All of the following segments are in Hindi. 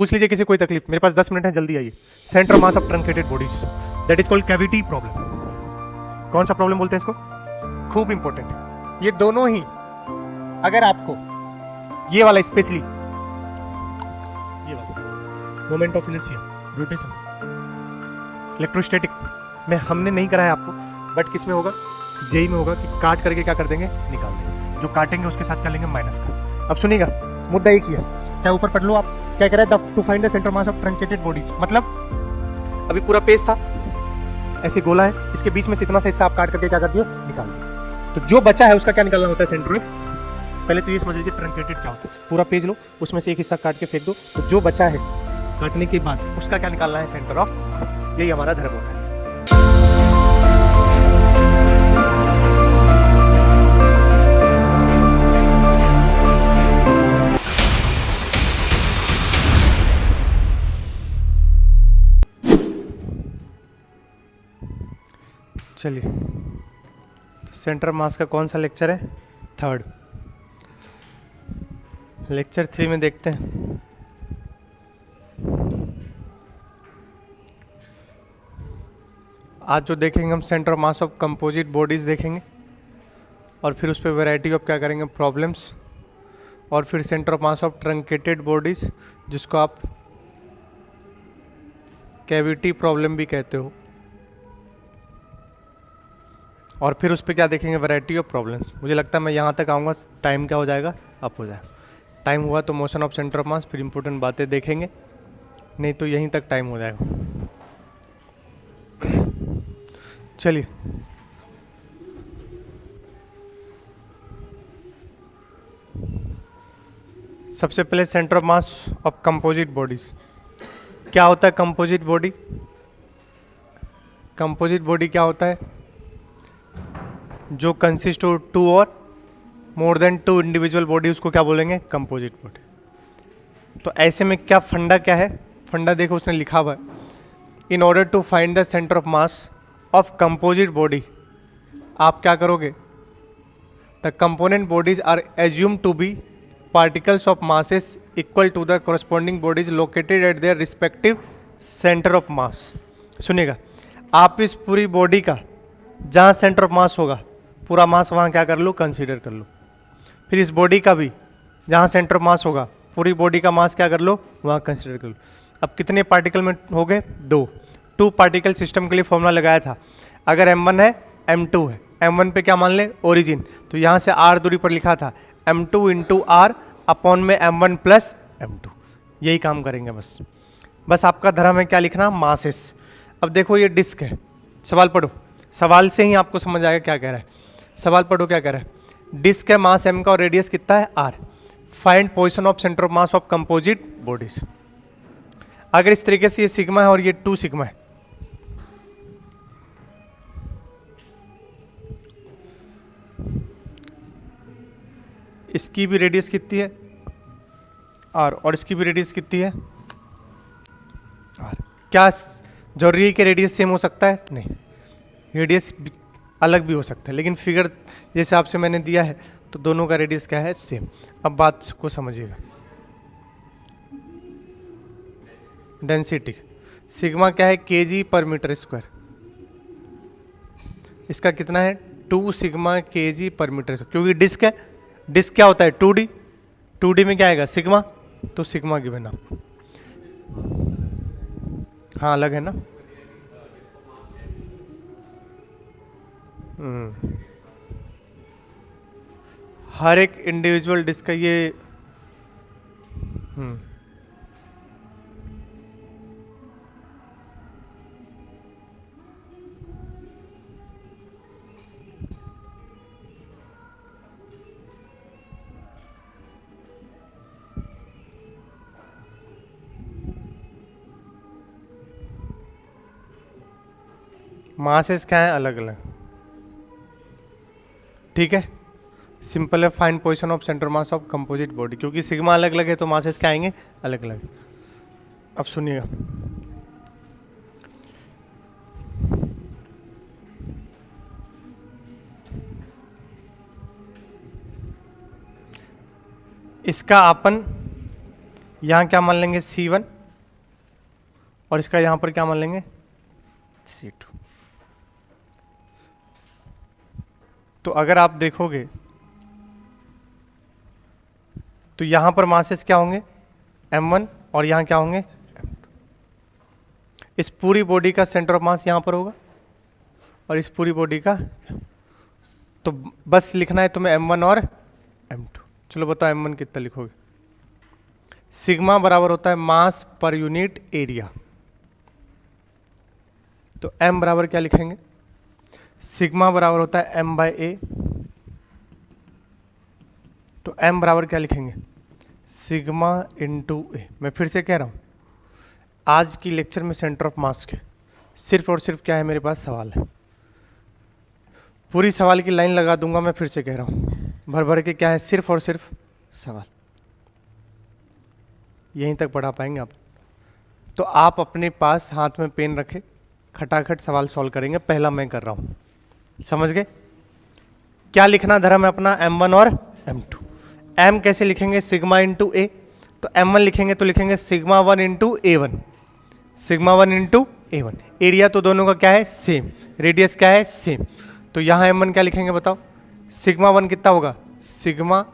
पूछ लीजिए किसी कोई तकलीफ, मेरे पास 10 मिनट है, जल्दी आइए। Centre mass of truncated bodies, that is called cavity problem. कौन सा प्रॉब्लम बोलते हैं इसको? खूब इंपॉर्टेंट है ये दोनों ही। अगर आपको ये वाला स्पेशली, ये वाला moment of inertia, rotation, electrostatic में हमने नहीं कराया आपको, बट किस में होगा? जेई में होगा कि काट करके क्या कर देंगे, निकाल देंगे। जो काटेंगे उसके साथ क्या लेंगे, माइनस का। अब सुनिएगा, मुद्दा एक ही है, चाहे ऊपर पढ़ लो आप। क्या कह रहा है? To find the centre mass of truncated bodies, मतलब अभी पूरा पेज था, ऐसे गोला है, इसके बीच में से इतना सा हिस्सा आप काट करके क्या कर दिए, निकाल दिए। तो जो बचा है उसका क्या निकालना होता है, सेंटर ऑफ। पहले तो ये समझ लीजिए ट्रंकेटेड क्या होता है। पूरा पेज लो, उसमें से एक हिस्सा काट के फेंक दो, तो जो बचा है काटने के बाद उसका क्या निकालना है, सेंटर ऑफ। यही हमारा धर्म होता है। चलिए, तो सेंटर मास का कौन सा लेक्चर है? थर्ड। लेक्चर 3 में देखते हैं। आज जो देखेंगे हम centre mass of composite bodies देखेंगे, और फिर उस पर वैरायटी ऑफ क्या करेंगे, प्रॉब्लम्स, और फिर centre of mass of truncated bodies, जिसको आप कैविटी प्रॉब्लम भी कहते हो, और फिर उस पर क्या देखेंगे, वैरायटी ऑफ प्रॉब्लम्स। मुझे लगता है मैं यहाँ तक आऊँगा, टाइम क्या हो जाएगा, अप हो जाएगा। टाइम हुआ तो मोशन ऑफ सेंटर ऑफ मास, फिर इंपॉर्टेंट बातें देखेंगे, नहीं तो यहीं तक टाइम हो जाएगा। चलिए, सबसे पहले centre of mass of composite bodies. क्या होता है कंपोजिट बॉडी? कंपोजिट बॉडी क्या होता है? जो कंसिस्ट ऑफ 2 और मोर देन 2 इंडिविजुअल बॉडी, उसको क्या बोलेंगे, कंपोजिट बॉडी। तो ऐसे में क्या फंडा क्या है? फंडा देखो, उसने लिखा हुआ है, in order to find the centre of mass of composite body, आप क्या करोगे, the component bodies are assume to be particles of masses equal to the corresponding bodies located at their respective centre of mass. सुनिएगा, आप इस पूरी बॉडी का जहाँ सेंटर ऑफ मास होगा, पूरा मास वहाँ क्या कर लो, कंसीडर कर लो। फिर इस बॉडी का भी जहाँ सेंटर ऑफ मास होगा, पूरी बॉडी का मास क्या कर लो, वहाँ कंसीडर कर लो। अब कितने पार्टिकल में हो गए? 2 पार्टिकल सिस्टम के लिए फॉर्मूला लगाया था। अगर m1 है, m2 है, m1 पे क्या मान ले, ओरिजिन, तो यहाँ से r दूरी पर लिखा था m2 इंटू आर अपॉन में m1 प्लस m2। यही काम करेंगे बस आपका धर्म है क्या लिखना, मासेस। अब देखो ये डिस्क है, सवाल पढ़ो, सवाल से ही आपको समझ आएगा क्या कह रहा है। सवाल पढ़ो क्या कह रहा है, डिस्क है, मास m का और रेडियस कितना है, r। Find position of centre of mass of composite bodies. अगर इस तरीके से ये सिग्मा है और ये 2 सिग्मा है, इसकी भी रेडियस कितनी है, r, और इसकी भी रेडियस कितनी है, r। क्या जरूरी है कि रेडियस सेम हो सकता है? नहीं, रेडियस अलग भी हो सकता है, लेकिन फिगर जैसे आपसे मैंने दिया है तो दोनों का रेडियस क्या है, सेम। अब बात को समझिएगा, डेंसिटी सिग्मा क्या है, kg पर मीटर स्क्वायर। इसका कितना है, 2 सिग्मा kg पर मीटर स्क्वायर, क्योंकि डिस्क है। डिस्क क्या होता है, 2D, 2D में क्या आएगा, सिग्मा, तो सिग्मा गिवन आपको। हाँ, अलग है ना। हर एक इंडिविजुअल डिस्क का ये मासेस क्या है, अलग अलग। ठीक है, सिंपल है, find position of centre mass of composite body, क्योंकि सिग्मा अलग अलग है तो मासेस क्या आएंगे, अलग अलग। अब सुनिएगा, इसका अपन यहाँ क्या मान लेंगे C1 और इसका यहाँ पर क्या मान लेंगे C2। तो अगर आप देखोगे तो यहाँ पर मासेस क्या होंगे M1 और यहाँ क्या होंगे M2। इस पूरी बॉडी का सेंटर ऑफ मास यहाँ पर होगा और इस पूरी बॉडी का, तो बस लिखना है तुम्हें M1 और M2। चलो बताओ M1 कितना लिखोगे। सिग्मा बराबर होता है मास पर यूनिट एरिया, तो M बराबर क्या लिखेंगे, सिग्मा बराबर होता है M/A, तो M बराबर क्या लिखेंगे सिग्मा इंटू ए। मैं फिर से कह रहा हूँ, आज की लेक्चर में सेंटर ऑफ मास के सिर्फ और सिर्फ क्या है मेरे पास सवाल है, पूरी सवाल की लाइन लगा दूंगा। मैं फिर से कह रहा हूँ, भर भर के क्या है सिर्फ और सिर्फ सवाल, यहीं तक पढ़ा पाएंगे आप। तो आप अपने पास हाथ में पेन रखे, खटाखट सवाल सॉल्व करेंगे। पहला मैं कर रहा हूँ, समझ गए। क्या लिखना धर्म है अपना M1 और M2। M कैसे लिखेंगे सिग्मा इंटू ए, तो M1 लिखेंगे तो लिखेंगे sigma 1 into A1, sigma 1 into A1। Area तो दोनों का क्या है सेम, रेडियस क्या है सेम, तो यहाँ M1 क्या लिखेंगे बताओ, सिग्मा 1 कितना होगा सिग्मा,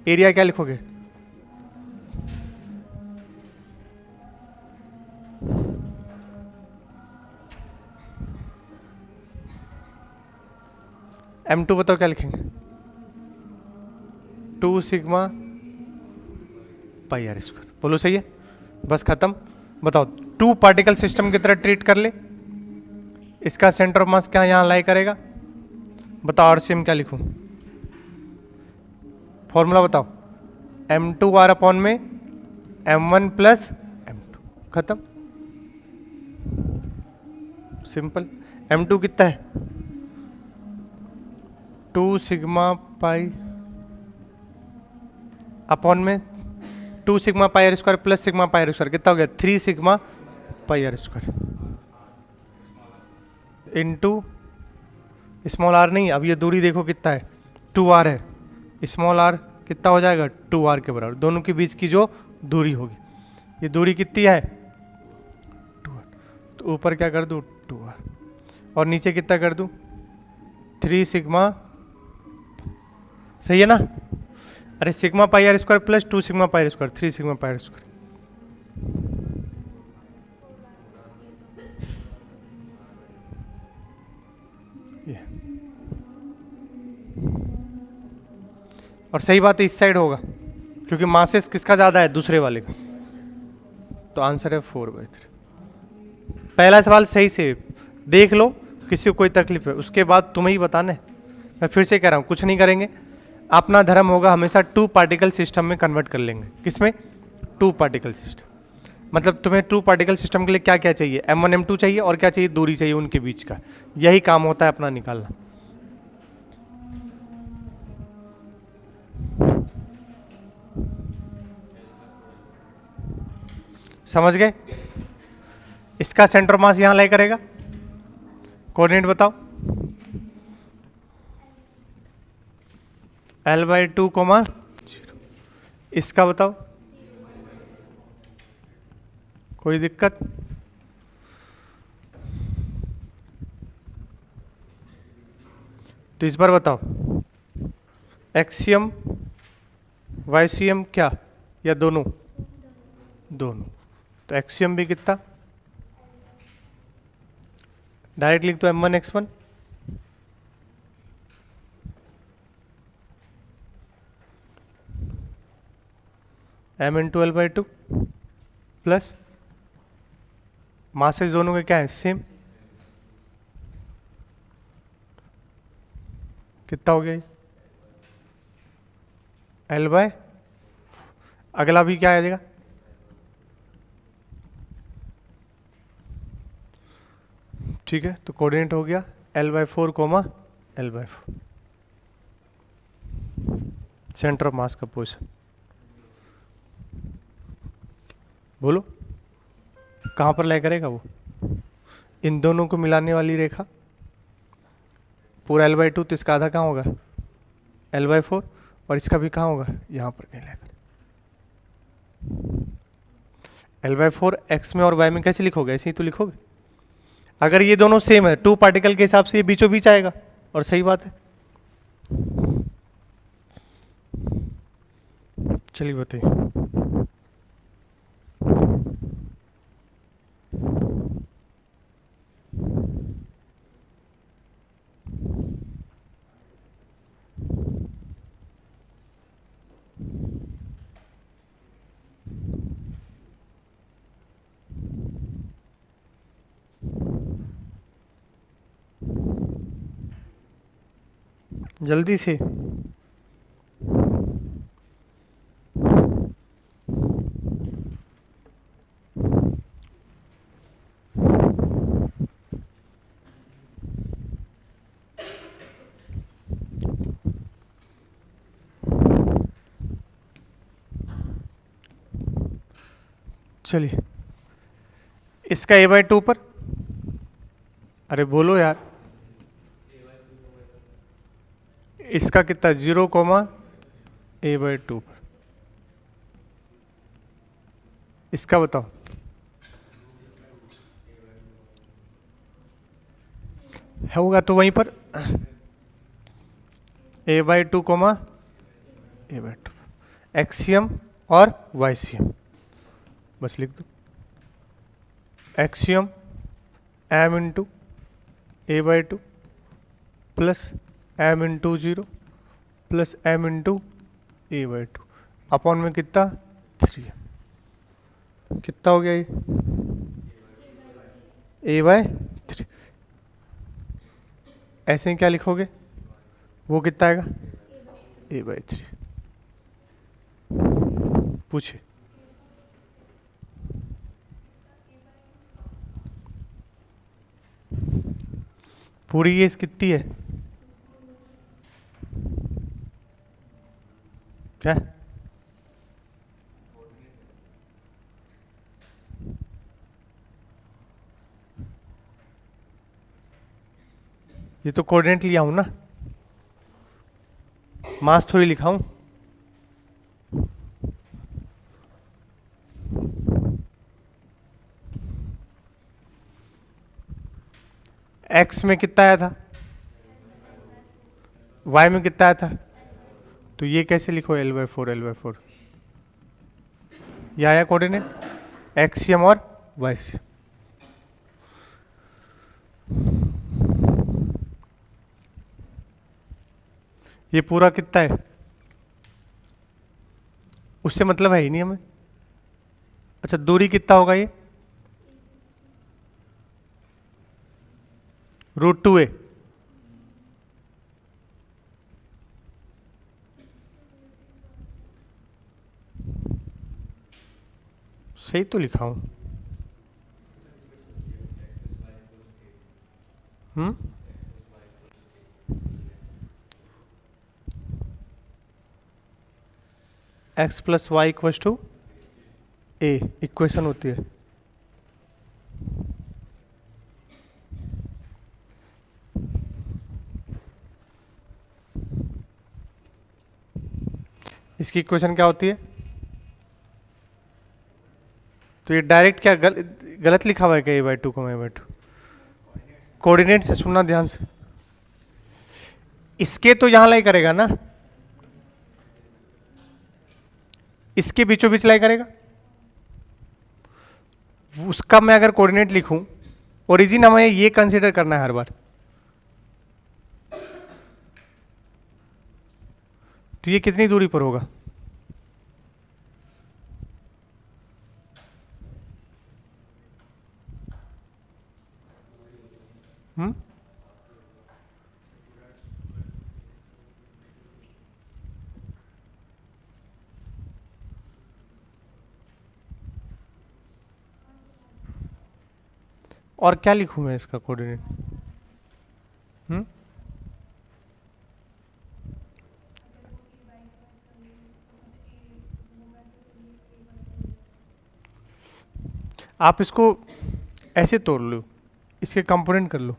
एरिया क्या लिखोगे M2 बताओ क्या लिखेंगे 2 सिग्मा पाई आर स्क्वायर। बोलो सही है, बस खत्म। बताओ 2 पार्टिकल सिस्टम की तरह ट्रीट कर ले, इसका सेंटर ऑफ मास क्या यहाँ लाई करेगा, बताओ RCM क्या लिखूं, फॉर्मूला बताओ M2 R अपॉन में M1 प्लस M2, खत्म, सिंपल। M2 कितना है 2 सिग्मा पाई अपॉन में 2 sigma pi r square plus sigma pi r square, कितना हो गया 3 sigma pi r square into small r नहीं, अब ये दूरी देखो कितना है 2r है, स्मॉल आर कितना हो जाएगा 2r के बराबर, दोनों के बीच की जो दूरी होगी, ये दूरी कितनी है 2r, तो ऊपर क्या कर दूँ 2r और नीचे कितना कर दूँ 3 सिग्मा, सही है ना। अरे sigma pi r square plus 2 sigma pi r square 3 sigma pi r square, और सही बात है इस साइड होगा क्योंकि मासेस किसका ज़्यादा है दूसरे वाले का, तो आंसर है 4/3। पहला सवाल सही से देख लो, किसी को कोई तकलीफ है उसके बाद तुम्हें ही बताना है। मैं फिर से कह रहा हूँ कुछ नहीं करेंगे, अपना धर्म होगा हमेशा 2 पार्टिकल सिस्टम में कन्वर्ट कर लेंगे। किसमें 2 पार्टिकल सिस्टम, मतलब तुम्हें 2 पार्टिकल सिस्टम के लिए क्या क्या चाहिए M1 M2 चाहिए और क्या चाहिए दूरी चाहिए उनके बीच का, यही काम होता है अपना निकालना। समझ गए, इसका सेंटर मास यहां लाई करेगा, कोऑर्डिनेट बताओ L/2, 0, इसका बताओ कोई दिक्कत, तो इस बार बताओ एक्सियम YCM क्या या दोनों, दोनों, तो एक्सियम भी कितना, डायरेक्ट लिख दो M1 X1, M into L/2 plus masses दोनों के क्या है सेम, कितना हो गया L/, अगला भी क्या आ जाएगा ठीक है, तो कोऑर्डिनेट हो गया L/4, L/4, सेंटर ऑफ मास का पोजीशन। बोलो कहाँ पर लाई करेगा वो, इन दोनों को मिलाने वाली रेखा, पूरा L/2, तो इसका आधा कहाँ होगा L/4 और इसका भी कहाँ होगा यहाँ पर कहीं लेकर, L/4 x में और y में कैसे लिखोगे? ऐसे ही तो लिखोगे। अगर ये दोनों सेम है, 2 पार्टिकल के हिसाब से ये बीचों बीच आएगा, और सही बात है। चलिए बताइए। जल्दी से। चलिए, इसका a/2 पर, अरे बोलो यार, इसका कितना 0, a/2 पर, इसका बताओ। होगा तो वहीं पर a/2, a/2 एक्सियम और वाइसियम, बस लिख दो। Axiom m into a/2 plus m into 0 plus m into a/2 upon में कितना 3, कितना हो गया ये a/3। ऐसे ही क्या लिखोगे, वो कितना आएगा a/3। पूछे पूरी ये कितनी है, क्या ये तो कोऑर्डिनेट लिया हूं ना, मास थोड़ी लिखा हूं। एक्स में कितना आया था, वाई में कितना आया था, तो ये कैसे लिखो L/4 ये आया कोऑर्डिनेट एक्सियम और वाइसियम। ये पूरा कितना है, उससे मतलब है ही नहीं हमें। अच्छा दूरी कितना होगा ये, √2a। सही तो लिखा हूं। x plus y equals to a equation होती है। इसकी इक्वेशन क्या होती है, तो ये डायरेक्ट क्या गलत लिखा हुआ है क्या a/2 a/2, कोऑर्डिनेट से सुनना ध्यान से। इसके तो यहां लाई करेगा ना, इसके बीचों बीच लाई करेगा, उसका मैं अगर कोऑर्डिनेट लिखूं, ओरिजिन हमें ये कंसीडर करना है हर बार, तो ये कितनी दूरी पर होगा, और क्या लिखूं मैं इसका कोऑर्डिनेट, आप इसको ऐसे तोड़ लो, इसके कंपोनेंट कर लो,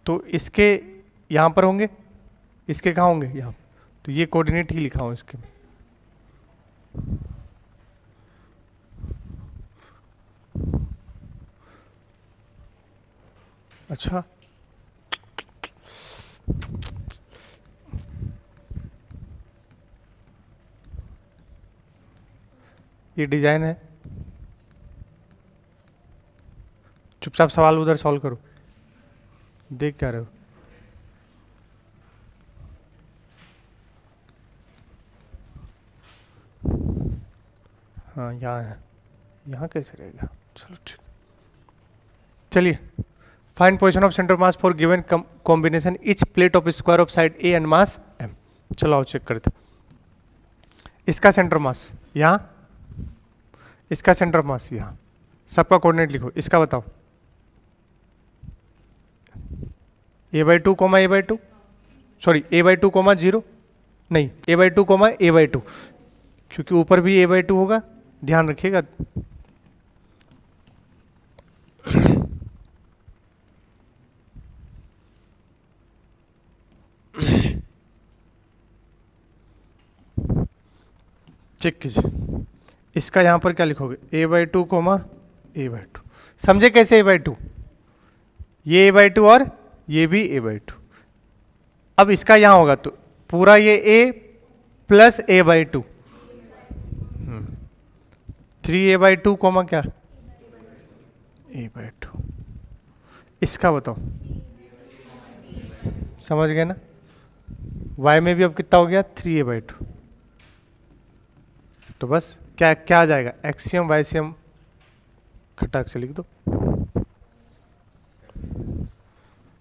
तो इसके यहाँ पर होंगे, इसके कहाँ होंगे यहाँ, तो ये कोऑर्डिनेट ही लिखा हूँ इसके। अच्छा, ये डिजाइन है, चुपचाप सवाल उधर सॉल्व करो, देख क्या रहे हो। हाँ यहाँ है, यहाँ कैसे रहेगा, चलो ठीक। चलिए, find position of centre mass for given combination each plate of square of side a and mass m. चलो आओ चेक करते। इसका सेंटर मास यहाँ, इसका सेंटर मास यहाँ, सबका कोऑर्डिनेट लिखो। इसका बताओ, a/2 coma a/2, sorry a/2 coma 0, नहीं a/2 कोमा a/2, क्योंकि ऊपर भी a/2 होगा, ध्यान रखिएगा। चेक कीजिए, इसका यहां पर क्या लिखोगे, a/2 कोमा a/2। समझे कैसे a/2, ये a/2 और ये भी a/2। अब इसका यहां होगा तो पूरा ये a plus a/2, 3a/2 coma क्या a/2। इसका बताओ, समझ गए ना, y में भी अब कितना हो गया 3a/2। तो बस क्या क्या आ जाएगा, एक्सियम वाइसियम खटाक से लिख दो।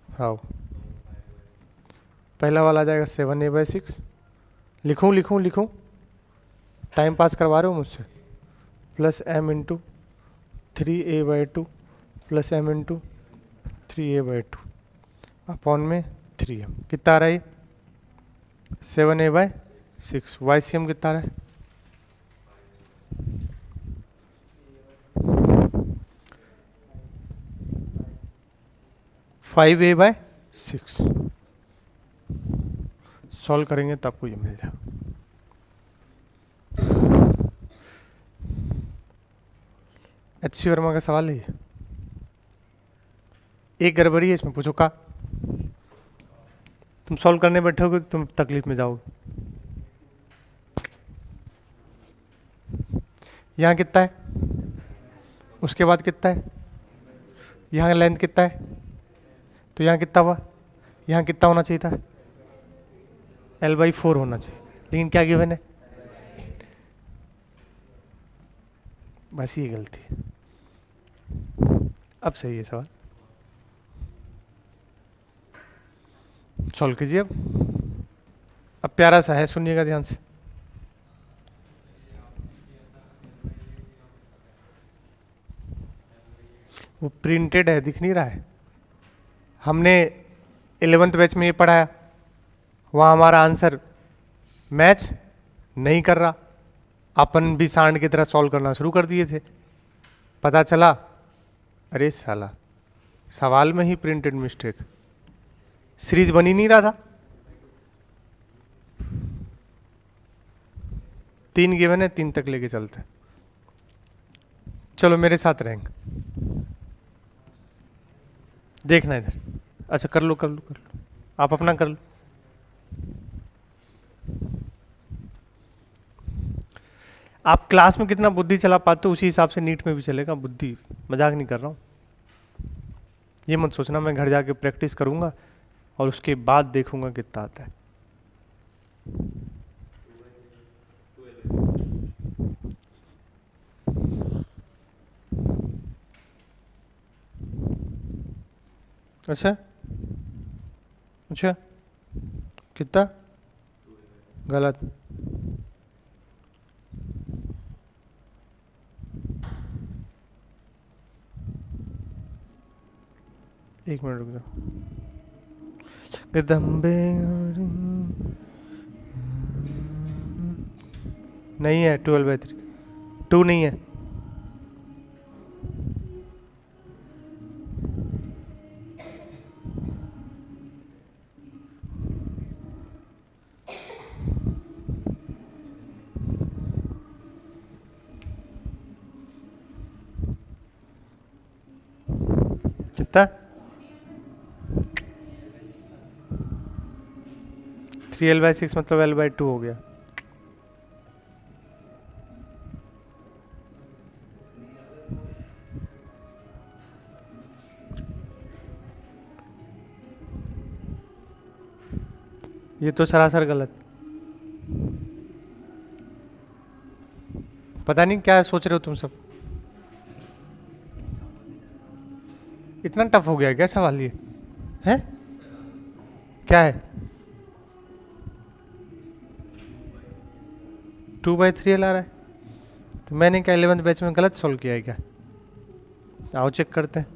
हाँ, पहला वाला आ जाएगा 7a/6। लिखूं लिखूं लिखूं, टाइम पास करवा रहे हो मुझसे। Plus m into 3a/2 plus m into 3a/2 upon में 3m, कितना आ रहा है 7a/6। वाइसियम कितना आ रहा है 5a/6। सॉल्व करेंगे तो आपको ये मिल जाएगा। एच.सी. वर्मा का सवाल है ये, एक गड़बड़ी है इसमें, पूछो का। तुम सॉल्व करने बैठोगे तो तुम तकलीफ में जाओगे। यहाँ कितना है, उसके बाद कितना है, यहाँ लेंथ कितना है, तो यहाँ कितना हुआ, यहाँ कितना होना चाहिए था, l/4 होना चाहिए, लेकिन क्या गिवन है, बस ये गलती है। अब सही है सवाल, सॉल्व कीजिए। अब प्यारा सा है, सुनिएगा ध्यान से। वो प्रिंटेड है, दिख नहीं रहा है। हमने 11th बैच में ये पढ़ाया, वहाँ हमारा आंसर मैच नहीं कर रहा, अपन भी सांड की तरह सॉल्व करना शुरू कर दिए थे। पता चला अरे साला सवाल में ही प्रिंटेड मिस्टेक, सीरीज बन ही नहीं रहा था। 3 गिवन है, 3 तक लेके चलते हैं। चलो मेरे साथ रहेंगे, देखना इधर। अच्छा कर लो कर लो कर लो, आप अपना कर लो। आप क्लास में कितना बुद्धि चला पाते हो उसी हिसाब से नीट में भी चलेगा बुद्धि, मजाक नहीं कर रहा हूँ। ये मत सोचना मैं घर जाके प्रैक्टिस करूँगा और उसके बाद देखूंगा कितना आता है। अच्छा अच्छा, कितना गलत, एक मिनट रुक जाओ। गदम्बे नहीं है, 12/3 2 नहीं है। कितना 3l/6 मतलब l/2 हो गया। ये तो सरासर गलत। पता नहीं क्या सोच रहे हो तुम सब। इतना टफ हो गया क्या सवाल ये? है क्या है? 2/3l आ रहा है। तो मैंने क्या 11th बैच में गलत सॉल्व किया है क्या? आओ चेक करते हैं।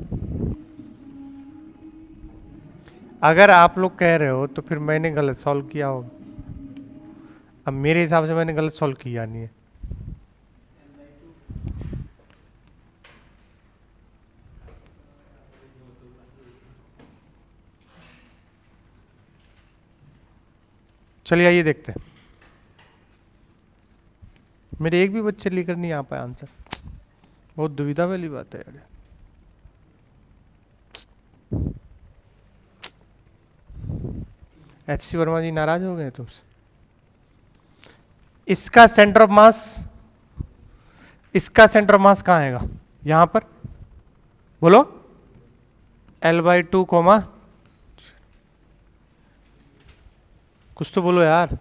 अगर आप लोग कह रहे हो तो फिर मैंने गलत सॉल्व किया होगा। अब मेरे हिसाब से मैंने गलत सॉल्व किया नहीं है। चलिए आइए देखते हैं। मेरे एक भी बच्चे लेकर नहीं आ पाए आंसर। बहुत दुविधा वाली बात है यार। HC वर्मा जी नाराज हो गए तुमसे। इसका सेंटर ऑफ मास, इसका सेंटर ऑफ मास कहाँ आएगा? यहां पर बोलो। l/2 कोमा कुछ तो बोलो यार।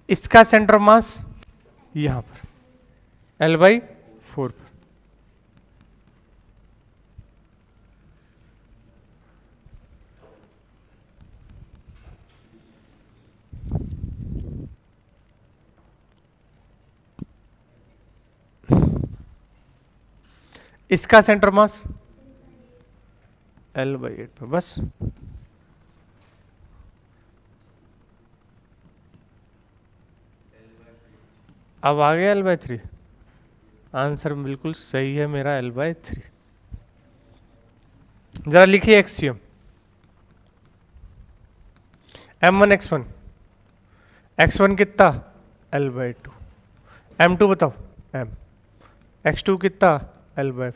इसका सेंटर ऑफ मास यहां पर l/4 पर। इसका सेंटर मास l/8 पर। बस अब आ गया l/3। आंसर बिल्कुल सही है मेरा l/3। जरा लिखिए एक्सियम। m1 x1, x1 कितना? l/2। m2 बताओ। m x2 कितना? l/4।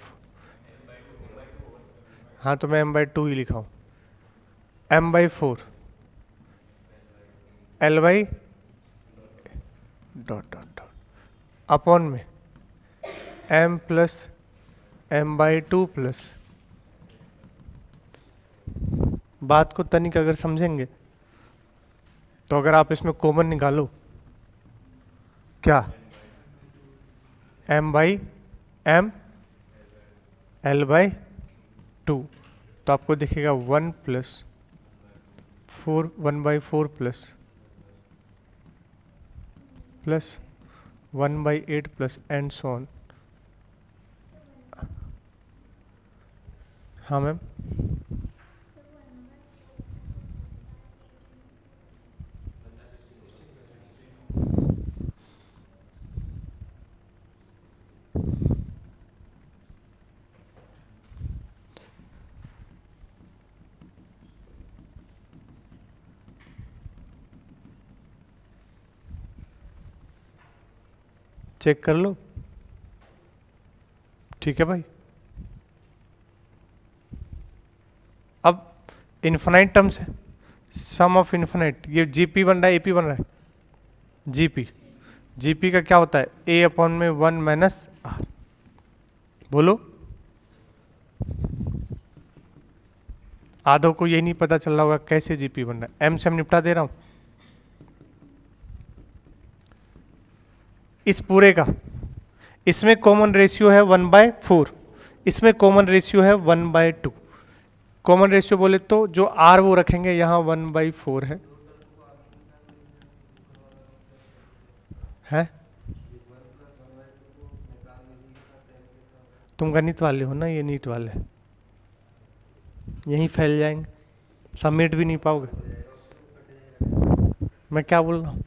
हाँ तो मैं m/2 ही लिखा हूँ। m/4 l/ dot dot dot upon में m प्लस m/2 प्लस, बात को तनिक अगर समझेंगे तो अगर आप इसमें कॉमन निकालो, क्या m/m l/2, तो आपको दिखेगा 1 plus 4 1/4 plus 1/8 plus and so on. हाँ मैम। चेक कर लो। ठीक है भाई। अब इन्फिनाइट टर्म्स है, सम ऑफ इन्फिनाइट। ये जीपी बन रहा है, एपी बन रहा है। जीपी, जीपी का क्या होता है? ए अपॉन में 1 माइनस आर। बोलो। आधो को ये नहीं पता चल रहा होगा कैसे जीपी बन रहा है। एम से हम निपटा दे रहा हूं इस पूरे का। इसमें कॉमन रेशियो है 1/4, इसमें कॉमन रेशियो है 1/2। कॉमन रेशियो बोले तो जो आर वो रखेंगे, यहां 1/4 है। तुम गणित वाले हो ना, ये नीट वाले, यहीं फैल जाएंगे, सबमिट भी नहीं पाओगे। मैं क्या बोल रहा हूँ,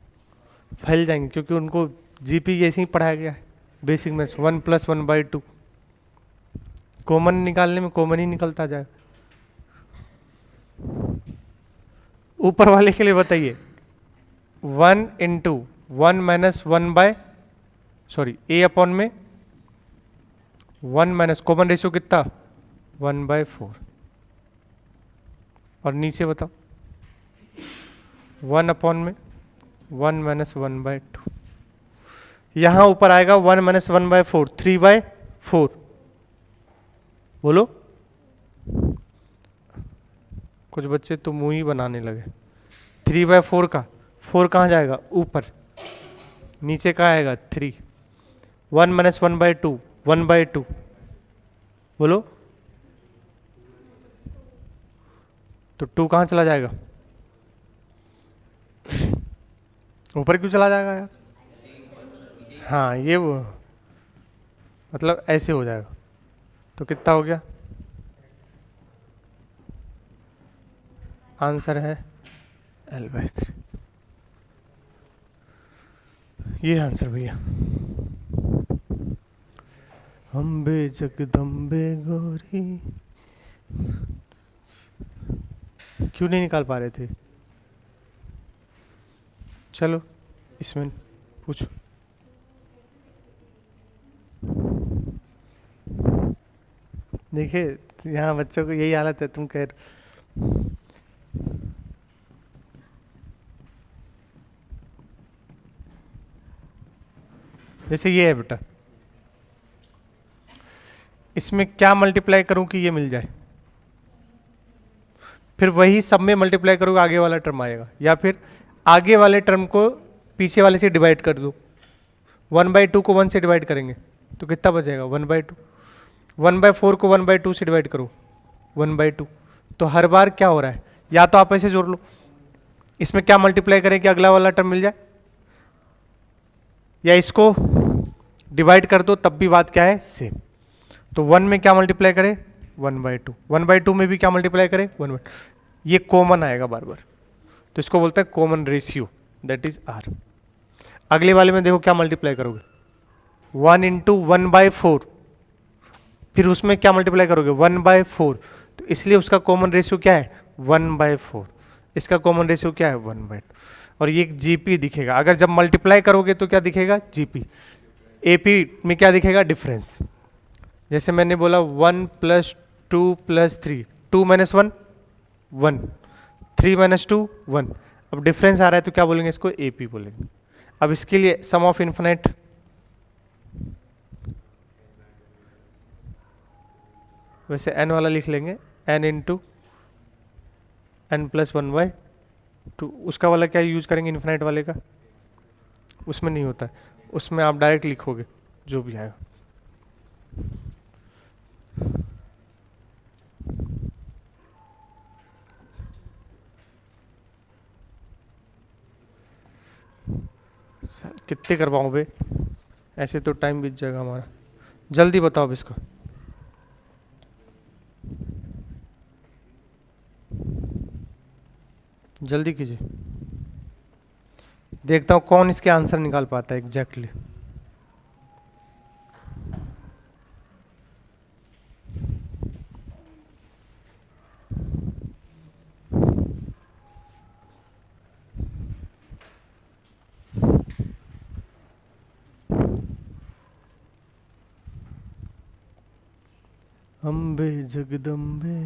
फैल जाएंगे, क्योंकि उनको जीपी ऐसे ही पढ़ाया गया है बेसिक में। 1 + 1/2 कॉमन निकालने में कॉमन ही निकलता जाए। ऊपर वाले के लिए बताइए 1 × 1 - 1/, ए अपॉन में 1 माइनस कॉमन रेशियो कितना? 1/4। और नीचे बताओ 1 अपॉन में 1 माइनस 1/2। यहाँ ऊपर आएगा 1 माइनस 1/4, 3/4। बोलो, कुछ बच्चे तो मुंह ही बनाने लगे। 3/4 का 4 कहाँ जाएगा? ऊपर। नीचे कहाँ आएगा? 3। 1 माइनस 1/2, 1/2। बोलो, तो 2 कहाँ चला जाएगा? ऊपर क्यों चला जाएगा यार? हाँ, ये वो मतलब ऐसे हो जाएगा। तो कितना हो गया? आंसर है L/3। ये आंसर भैया। अम्बे जगदम्बे गौरी, क्यों नहीं निकाल पा रहे थे? चलो इसमें पूछो। देखिए यहाँ बच्चों को यही हालत है, तुम कह रहे। जैसे ये है बेटा, इसमें क्या मल्टीप्लाई करूं कि ये मिल जाए? फिर वही सब में मल्टीप्लाई करोगे, आगे वाला टर्म आएगा, या फिर आगे वाले टर्म को पीछे वाले से डिवाइड कर दो। 1/2 को 1 से डिवाइड करेंगे तो कितना बचेगा? 1/2। 1/4 को 1/2 से डिवाइड करो, 1/2। तो हर बार क्या हो रहा है? या तो आप ऐसे जोड़ लो, इसमें क्या मल्टीप्लाई करें कि अगला वाला टर्म मिल जाए, या इसको डिवाइड कर दो, तब भी बात क्या है? सेम। तो 1 में क्या मल्टीप्लाई करें? 1/2। 1/2 में भी क्या मल्टीप्लाई करें? 1/2। ये कॉमन आएगा बार बार, तो इसको बोलते हैं common ratio, that is R। अगले वाले में देखो क्या मल्टीप्लाई करोगे? 1 इंटू 1/4, फिर उसमें क्या मल्टीप्लाई करोगे? 1/4। तो इसलिए उसका कॉमन रेशियो क्या है? 1/4। इसका कॉमन रेशियो क्या है? 1/2। और ये जीपी दिखेगा। अगर जब मल्टीप्लाई करोगे तो क्या दिखेगा? जीपी। एपी में क्या दिखेगा? डिफरेंस। जैसे मैंने बोला 1 + 2 + 3, 2 - 1 1, 3 - 2 1। अब डिफरेंस आ रहा है तो क्या बोलेंगे? इसको एपी बोलेंगे। अब इसके लिए सम ऑफ इन्फिनाइट, वैसे n वाला लिख लेंगे, n इंटू n + 1/2। उसका वाला क्या यूज करेंगे? इन्फिनाइट वाले का उसमें नहीं होता है, उसमें आप डायरेक्ट लिखोगे जो भी आएगा। कितने कर पाऊँ बे? ऐसे तो टाइम बीत जाएगा हमारा। जल्दी बताओ अब इसको। जल्दी कीजिए, देखता हूँ कौन इसके आंसर निकाल पाता है एग्जैक्टली। अम्बे जगदम्बे।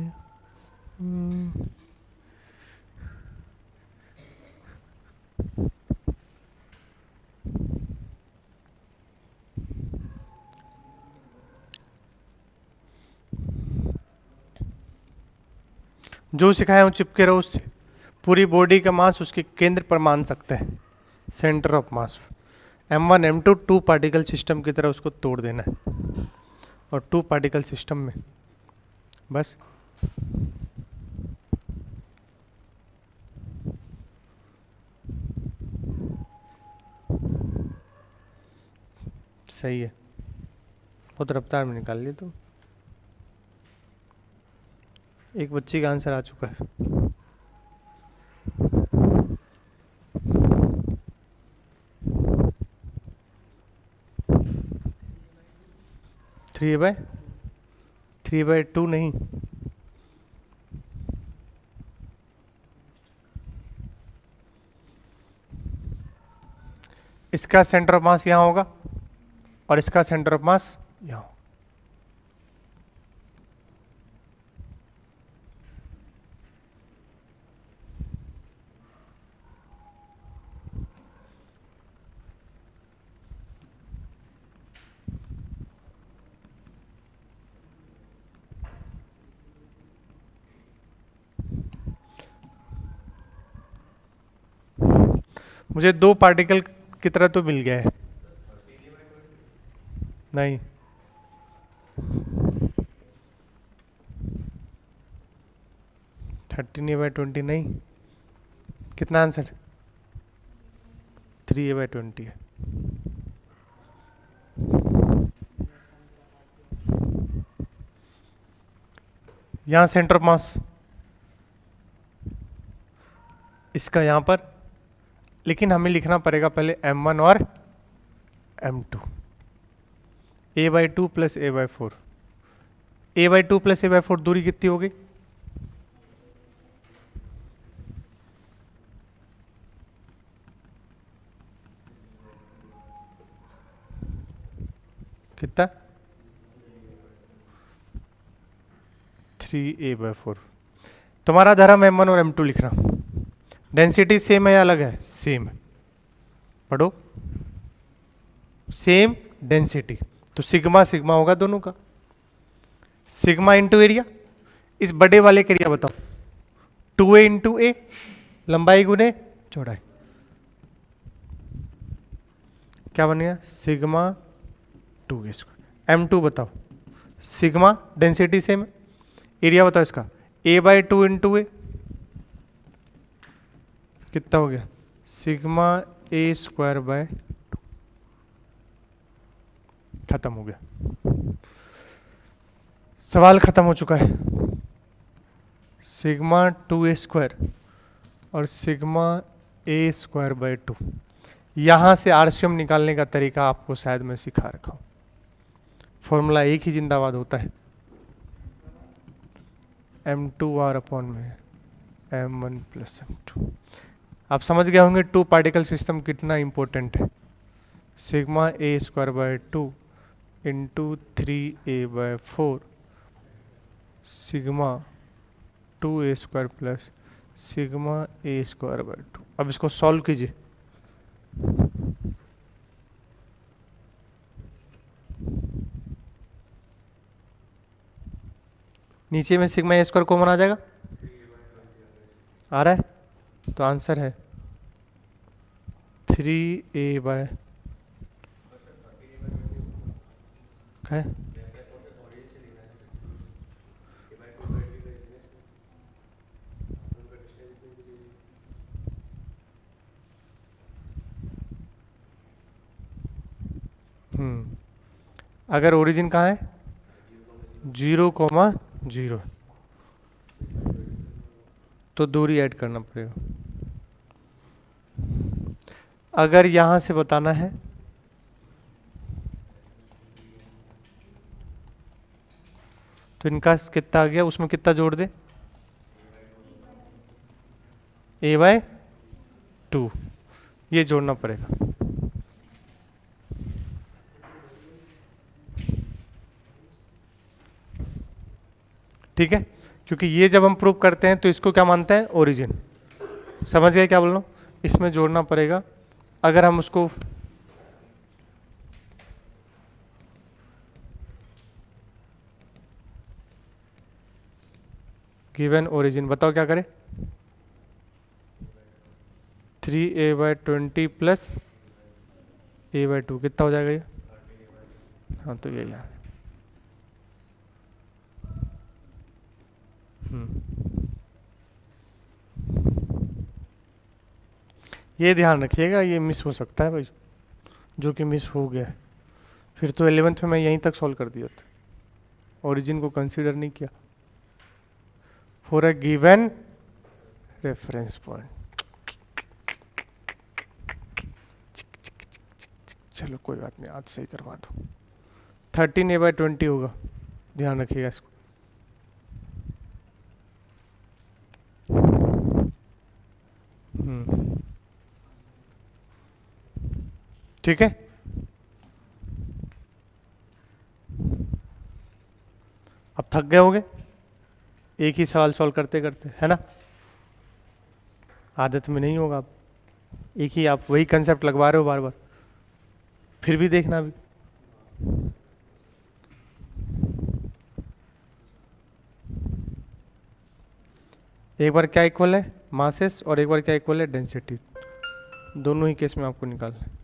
जो सिखाया हूँ चिपके रहो उससे। पूरी बॉडी का मास उसके केंद्र पर मान सकते हैं, centre of mass. M1 M2 2 particle system की तरह उसको तोड़ देना है, और 2 पार्टिकल सिस्टम में बस सही है। बहुत रफ्तार में निकाल लिए तो। एक बच्चे का आंसर आ चुका है। थ्री बाई टू नहीं, इसका सेंटर ऑफ मास यहाँ होगा और इसका सेंटर ऑफ मास यहाँ। मुझे 2 पार्टिकल की तरह तो मिल गया है। नहीं, थर्टीन ए बाई 20 नहीं। कितना आंसर? 3A/20 है। यहां सेंटर ऑफ मास इसका यहां पर, लेकिन हमें लिखना पड़ेगा पहले m1 और m2। A/2 plus A/4, A/2 plus A/4 दूरी कितनी होगी? कितना? 3A/4। तुम्हारा धर्म m1 और m2 लिखना। डेंसिटी सेम है या अलग है? सेम है। पढ़ो, सेम डेंसिटी, तो सिग्मा सिग्मा होगा दोनों का। सिग्मा इंटू एरिया, इस बड़े वाले का एरिया बताओ। 2A इंटू ए, लंबाई गुने चौड़ाई, क्या बनेगा? Sigma 2A²। m2 बताओ। सिग्मा डेंसिटी सेम है, एरिया बताओ इसका। A/2 इंटू ए, कितना हो गया? Sigma A²/2। खत्म हो गया, सवाल खत्म हो चुका है। सिग्मा 2A² और सिग्मा A²/2। यहां से आरसीएम निकालने का तरीका आपको शायद मैं सिखा रखा हूं। फॉर्मूला एक ही जिंदाबाद होता है, m2r अपॉन में m1 प्लस m2। आप समझ गए होंगे टू पार्टिकल सिस्टम कितना इंपॉर्टेंट है। Sigma A²/2 into 3A/4 sigma 2A² plus sigma A²/2। अब इसको सॉल्व कीजिए। नीचे में सिग्मा A² कॉमन आ जाएगा, आ रहा है, तो आंसर है 3A है। अगर ओरिजिन कहाँ है? 0,0, तो दूरी ऐड करना पड़ेगा। अगर यहां से बताना है तो इनका कितना आ गया, उसमें कितना जोड़ दे? A/2, ये जोड़ना पड़ेगा। ठीक है, क्योंकि ये जब हम प्रूव करते हैं तो इसको क्या मानते हैं? ओरिजिन। समझ गए क्या बोल रहा हूं? इसमें जोड़ना पड़ेगा। अगर हम उसको गिवन ओरिजिन, बताओ क्या करें? 3A/20 प्लस A/2 कितना हो जाएगा ये? हाँ, तो यही है। ये ध्यान रखिएगा, ये मिस हो सकता है भाई, जो कि मिस हो गया है। फिर तो 11th में मैं यहीं तक सॉल्व कर दिया था, ओरिजिन को कंसीडर नहीं किया for a given reference point. चलो कोई बात नहीं, आज सही करवा दो। 13A/20 होगा, ध्यान रखिएगा इसको। ठीक है, अब थक गए होगे एक ही सवाल सॉल्व करते करते, है ना? आदत में नहीं होगा, आप एक ही आप वही कंसेप्ट लगवा रहे हो बार बार, फिर भी देखना अभी। एक बार क्या इक्वल है? मासेस, और एक बार क्या इक्वल है? डेंसिटी। दोनों ही केस में आपको निकालना है।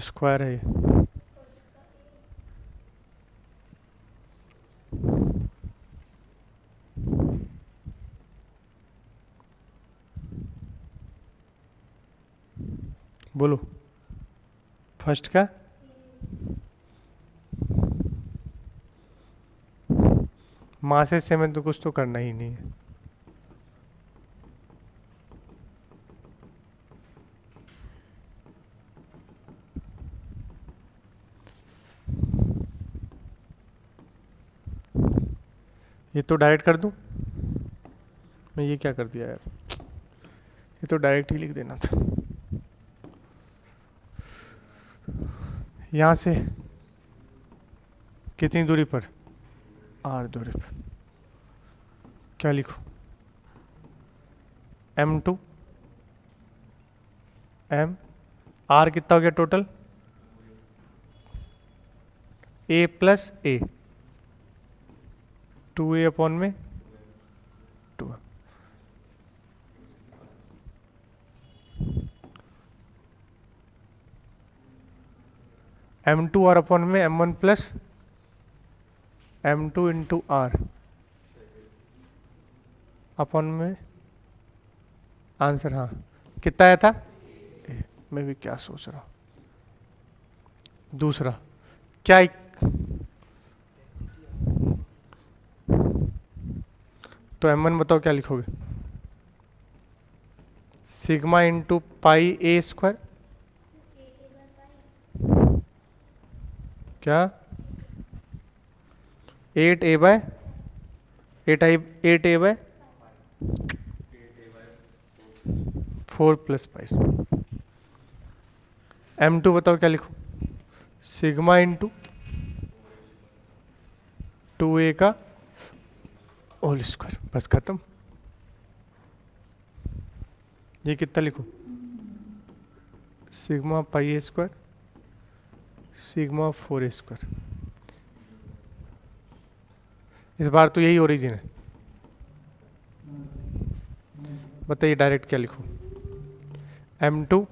स्क्वायर है ये। बोलो फर्स्ट का मासेस से में तो कुछ तो करना ही नहीं है। ये तो डायरेक्ट कर दूं मैं, ये क्या कर दिया यार, ये तो डायरेक्ट ही लिख देना था। यहाँ से कितनी दूरी पर, आर दूरी पर, क्या लिखो m2 m r कितना हो गया total, a plus a, 2a upon में 2, m2 r अपॉन में m1 plus m2 into r upon में आंसर, हाँ कितना आया था, मैं भी क्या सोच रहा हूँ। दूसरा क्या तो m1 बताओ क्या लिखोगे, sigma into pi a square, क्या 8a bye 8a bye 4 plus pi. m2 बताओ क्या लिखो, सिग्मा इंटू 2a का होल स्क्वायर, बस खत्म। ये कितना लिखो, sigma pi a square sigma 4a square. इस बार तो यही ओरिजिन है, बताइए डायरेक्ट क्या लिखूं, m2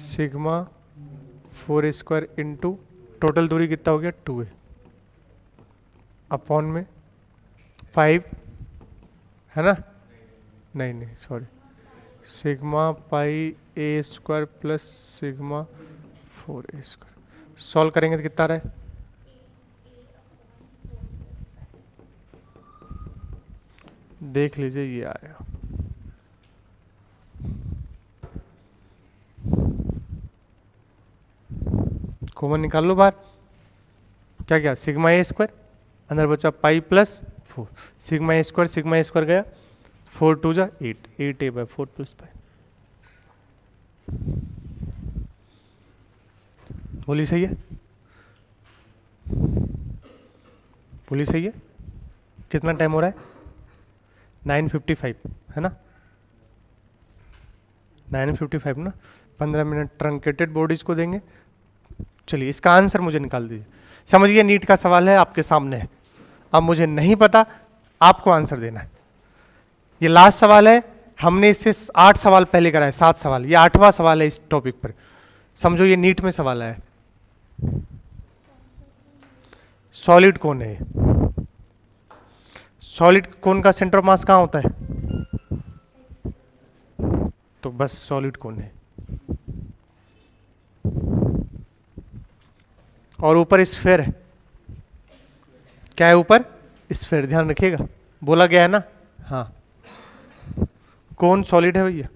sigma 4a square into total दूरी कितना हो गया 2a अपॉन में 5 है ना, नहीं नहीं sorry, sigma pi a square plus sigma 4a square. Solve करेंगे तो कितना आ रहा है, देख लीजिए ये आएगा, कॉमन निकाल लो बाहर, क्या क्या सिग्मा ए स्क्वायर अंदर बचा पाई प्लस 4, सिग्मा ए स्क्वायर गया 4 2 जा 8, 8a बाय 4 प्लस पाई। बोली सही है, बोली सही है। कितना टाइम हो रहा है 9:55 है ना, 9:55 ना, 15 मिनट ट्रंकेटेड बॉडीज को देंगे। चलिए इसका आंसर मुझे निकाल दीजिए, समझिए नीट का सवाल है आपके सामने है, अब मुझे नहीं पता आपको आंसर देना है। ये लास्ट सवाल है, हमने इससे 8 सवाल पहले कराए, 7 सवाल, ये 8वां सवाल है इस टॉपिक पर, समझो ये नीट में सवाल है। सॉलिड कौन है, सॉलिड कौन का सेंटर ऑफ मास कहाँ होता है, तो बस सॉलिड कौन है, और ऊपर स्फीयर है, क्या है ऊपर स्फीयर, ध्यान रखिएगा बोला गया है ना, हाँ कौन सॉलिड है भैया,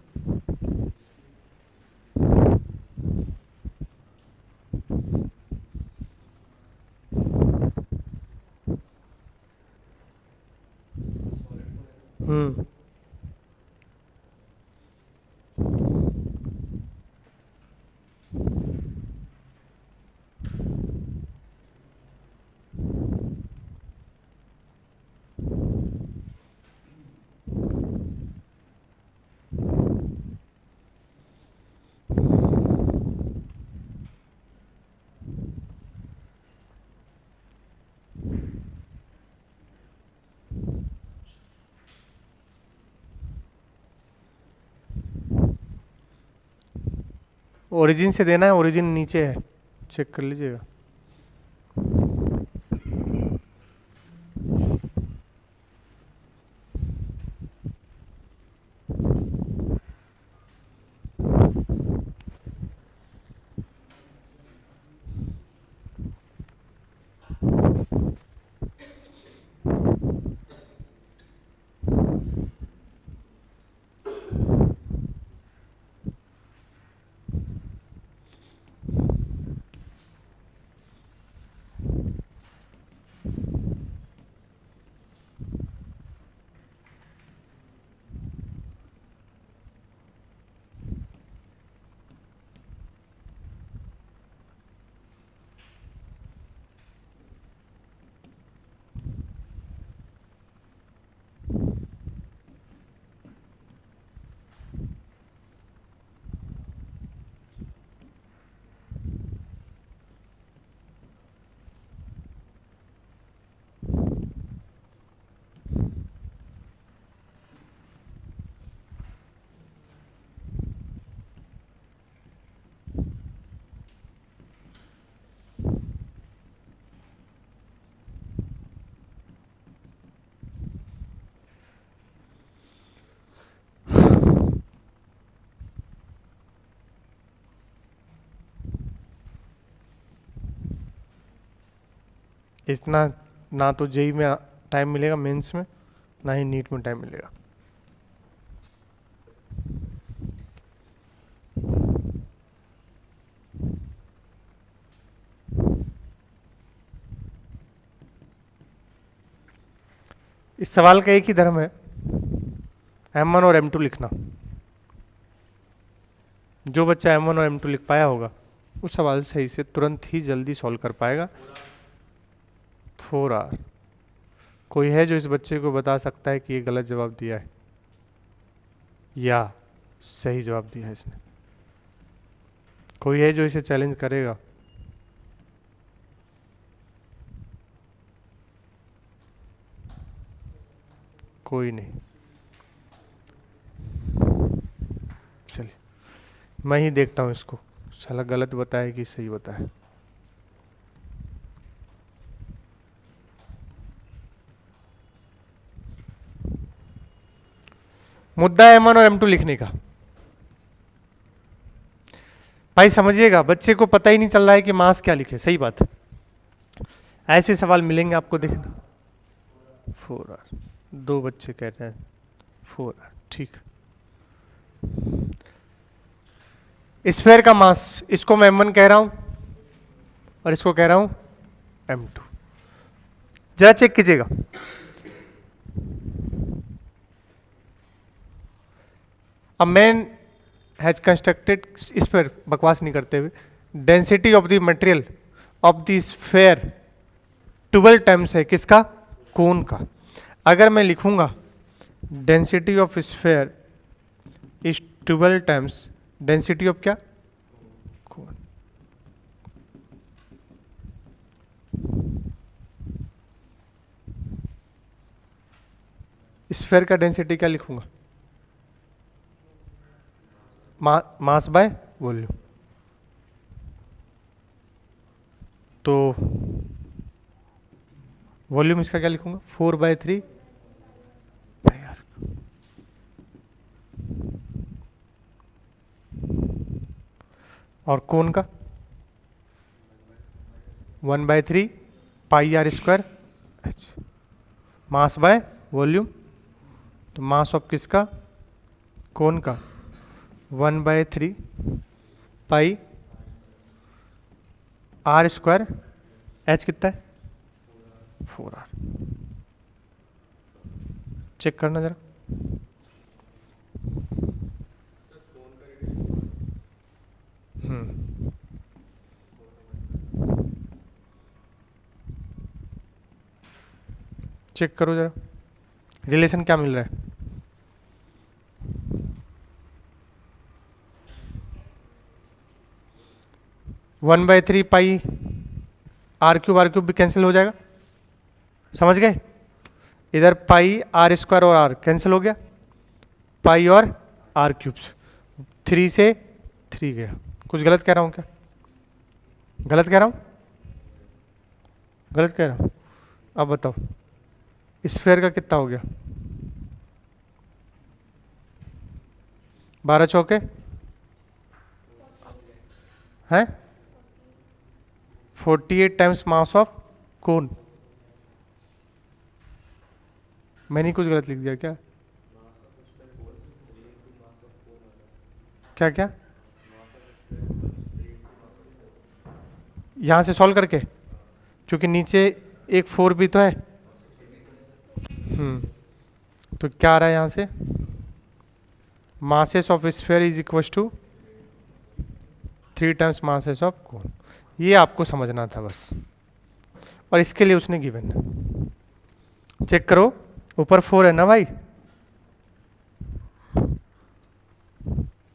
ओरिजिन से देना है, ओरिजिन नीचे है, चेक कर लीजिएगा। इतना ना तो जेई में टाइम मिलेगा मेंस में, ना ही नीट में टाइम मिलेगा। इस सवाल का एक ही धर्म है, M1 और M2 लिखना। जो बच्चा M1 और M2 लिख पाया होगा उस सवाल सही से तुरंत ही जल्दी सॉल्व कर पाएगा। 4R। कोई है जो इस बच्चे को बता सकता है कि ये गलत जवाब दिया है या सही जवाब दिया है इसने? कोई है जो इसे चैलेंज करेगा? कोई नहीं। चलिए मैं ही देखता हूँ इसको, साला गलत बताए कि सही बताए। मुद्दा है M1 और M2 लिखने का। भाई समझिएगा, बच्चे को पता ही नहीं चल रहा है कि मास क्या लिखे। सही बात है, ऐसे सवाल मिलेंगे आपको, देखना। 4R, दो बच्चे कह रहे हैं 4R, ठीक। स्फेयर का मास, इसको मैं M1 कह रहा हूं और इसको कह रहा हूं M2। जरा चेक कीजिएगा, a man has constructed sphere, बकवास नहीं करते हुए, density of the material of the sphere 12 times है किसका? कोन का। अगर मैं लिखूंगा density of sphere is 12 times density of क्या? कोन। स्फेयर का डेंसिटी क्या लिखूंगा? Mass by volume. तो वॉल्यूम इसका क्या लिखूंगा? 4/3 पाई। और कोन का 1/3 pi r square h. Mass by volume, तो मास ऑफ किसका? कोन का 1/3 पाई आर स्क्वायर, एच कितना है? 4R। चेक करना जरा। चेक करो जरा, रिलेशन क्या मिल रहा है? One by three pi r cube भी कैंसिल हो जाएगा, समझ गए? इधर पाई आर स्क्वायर और आर कैंसिल हो गया, पाई और आर क्यूब्स, 3 से 3 गया, कुछ गलत कह रहा हूँ क्या? गलत कह रहा हूँ? गलत कह रहा हूँ? अब बताओ स्फेयर का कितना हो गया? 12 चौके हैं 48 टाइम्स मास ऑफ कोन। मैंने कुछ गलत लिख दिया क्या? क्या क्या? यहां से सॉल्व करके, क्योंकि नीचे एक 4 भी तो है। तो क्या आ रहा है यहां से? Masses of sphere is equal to 3 times masses of cone. ये आपको समझना था बस, और इसके लिए उसने गिवन चेक करो। ऊपर 4 है ना भाई,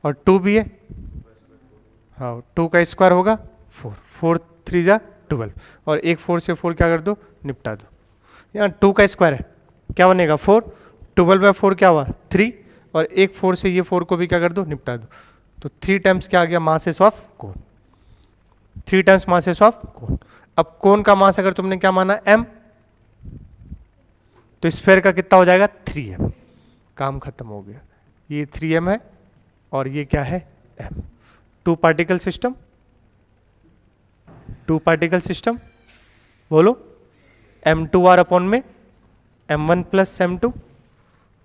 और 2 भी है। हाँ 2 का स्क्वायर होगा 4, 4 3 जा 12, और एक 4 से 4 क्या कर दो, निपटा दो। यहाँ 2 का स्क्वायर है, क्या बनेगा 4, 12/4 क्या हुआ 3, और एक 4 से ये 4 को भी क्या कर दो, निपटा दो। तो 3 टाइम्स क्या आ गया, masses of cone. 3 times masses of कोन। अब कोन का मास अगर तुमने क्या माना m, तो स्फीयर का कितना हो जाएगा 3m। काम खत्म हो गया। ये 3m है और ये क्या है m। 2 particle system, 2 particle system बोलो, m2r अपॉन में m1 प्लस m2।